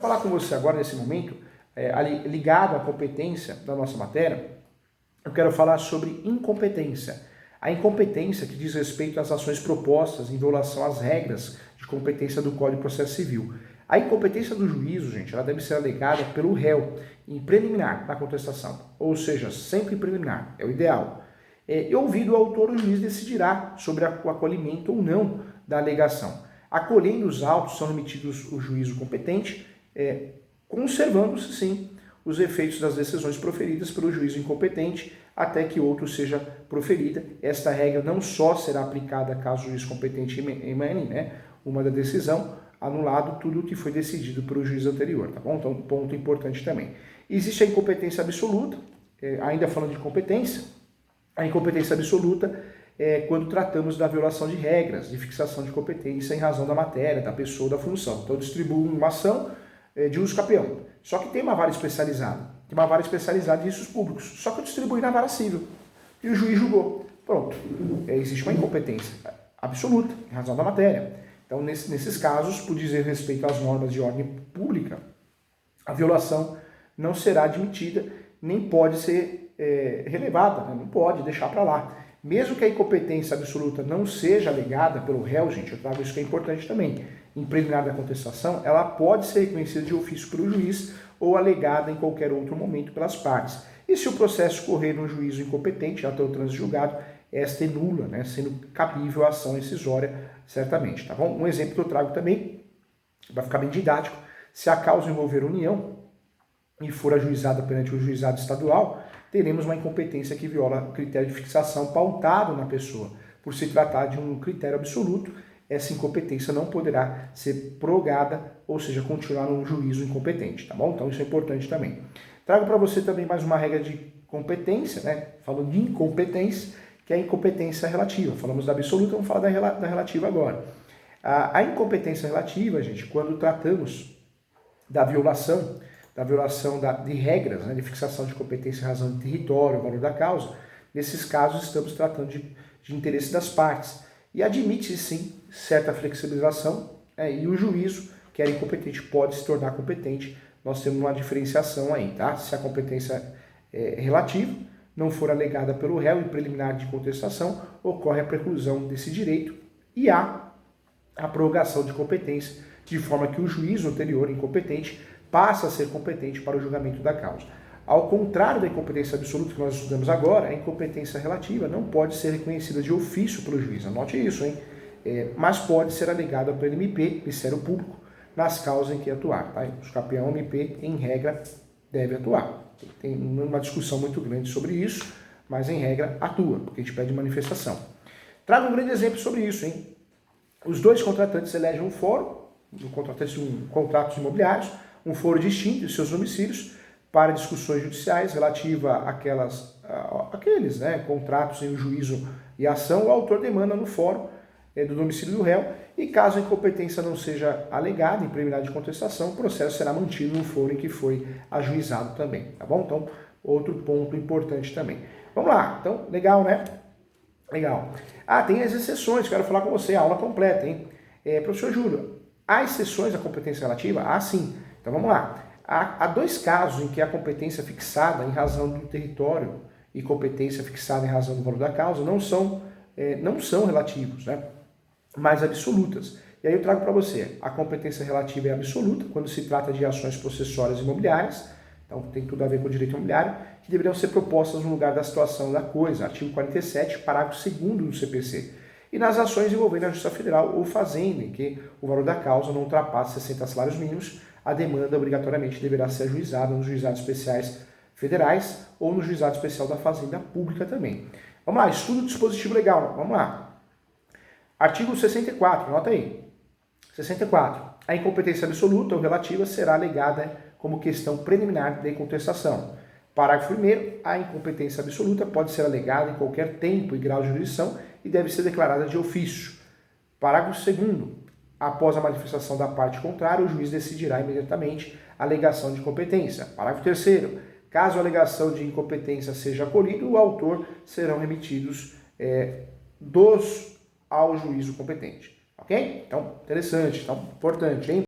falar com você agora nesse momento, ligado à competência da nossa matéria, eu quero falar sobre incompetência. A incompetência que diz respeito às ações propostas em violação às regras de competência do Código de Processo Civil. A incompetência do juízo, gente, ela deve ser alegada pelo réu em preliminar na contestação, ou seja, sempre preliminar, é o ideal. E ouvido o autor, o juiz decidirá sobre o acolhimento ou não da alegação. Acolhendo os autos, são remetidos o juízo competente, conservando-se, sim, os efeitos das decisões proferidas pelo juízo incompetente até que outro seja proferida. Esta regra não só será aplicada caso o juiz competente emane uma da decisão, anulado tudo o que foi decidido pelo juiz anterior, tá bom? Então, um ponto importante também. Existe a incompetência absoluta, ainda falando de competência, a incompetência absoluta é quando tratamos da violação de regras de fixação de competência em razão da matéria, da pessoa, da função. Então, eu distribuo uma ação de uso capião. Só que tem uma vara especializada. Tem uma vara especializada de riscos públicos. Só que eu distribuí na vara civil. E o juiz julgou. Pronto. Existe uma incompetência absoluta em razão da matéria. Então, nesses casos, por dizer respeito às normas de ordem pública, a violação não será admitida, nem pode ser relevada, né? Não pode deixar para lá. Mesmo que a incompetência absoluta não seja alegada pelo réu, gente, eu trago isso que é importante também, em preliminar da contestação, ela pode ser reconhecida de ofício pelo juiz ou alegada em qualquer outro momento pelas partes. E se o processo correr no juízo incompetente, até o trânsito julgado, esta é nula, né, sendo cabível a ação incisória, certamente, tá bom? Um exemplo que eu trago também, vai ficar bem didático, se a causa envolver união e for ajuizada perante o juizado estadual, teremos uma incompetência que viola o critério de fixação pautado na pessoa. Por se tratar de um critério absoluto, essa incompetência não poderá ser prorrogada, ou seja, continuar no juízo incompetente, tá bom? Então isso é importante também. Trago para você também mais uma regra de competência, né? Falando de incompetência, que é a incompetência relativa. Falamos da absoluta, vamos falar da relativa agora. A incompetência relativa, gente, quando tratamos da violação de regras, né, de fixação de competência em razão de território, valor da causa, nesses casos estamos tratando de interesse das partes. E admite, sim, certa flexibilização, e o juízo, que era incompetente, pode se tornar competente. Nós temos uma diferenciação aí, tá? Se a competência relativa não for alegada pelo réu em preliminar de contestação, ocorre a preclusão desse direito e há a prorrogação de competência, de forma que o juízo anterior incompetente passa a ser competente para o julgamento da causa. Ao contrário da incompetência absoluta que nós estudamos agora, a incompetência relativa não pode ser reconhecida de ofício pelo juiz. Anote isso, hein? Mas pode ser alegada pelo MP, Ministério Público, nas causas em que atuar. Tá? O campeão MP, em regra, deve atuar. Tem uma discussão muito grande sobre isso, mas em regra atua, porque a gente pede manifestação. Trago um grande exemplo sobre isso, hein? Os dois contratantes elegem um fórum, contratos imobiliários, um foro distinto de seus domicílios para discussões judiciais relativa àqueles contratos em juízo e ação. O autor demanda no fórum do domicílio do réu e caso a incompetência não seja alegada em preliminar de contestação, o processo será mantido no foro em que foi ajuizado também, tá bom? Então, outro ponto importante também. Vamos lá, então, legal, né? Legal. Tem as exceções, quero falar com você, a aula completa, hein? Professor Júlio, há exceções à competência relativa? Sim. Então vamos lá. Há dois casos em que a competência fixada em razão do território e competência fixada em razão do valor da causa não são relativos, né? Mas absolutas. E aí eu trago para você, a competência relativa é absoluta quando se trata de ações processórias imobiliárias, então tem tudo a ver com o direito imobiliário, que deveriam ser propostas no lugar da situação da coisa, artigo 47, parágrafo 2º do CPC. E nas ações envolvendo a Justiça Federal ou Fazenda, em que o valor da causa não ultrapasse 60 salários mínimos, a demanda obrigatoriamente deverá ser ajuizada nos juizados especiais federais ou no juizado especial da Fazenda Pública também. Vamos lá, estudo do dispositivo legal, vamos lá. Artigo 64, anota aí. 64. A incompetência absoluta ou relativa será alegada como questão preliminar de contestação. Parágrafo 1º. A incompetência absoluta pode ser alegada em qualquer tempo e grau de jurisdição e deve ser declarada de ofício. Parágrafo 2º. Após a manifestação da parte contrária, o juiz decidirá imediatamente a alegação de competência. Parágrafo 3º. Caso a alegação de incompetência seja acolhida, o autor serão remetidos ao juízo competente. Ok? Então, interessante, então, importante, hein?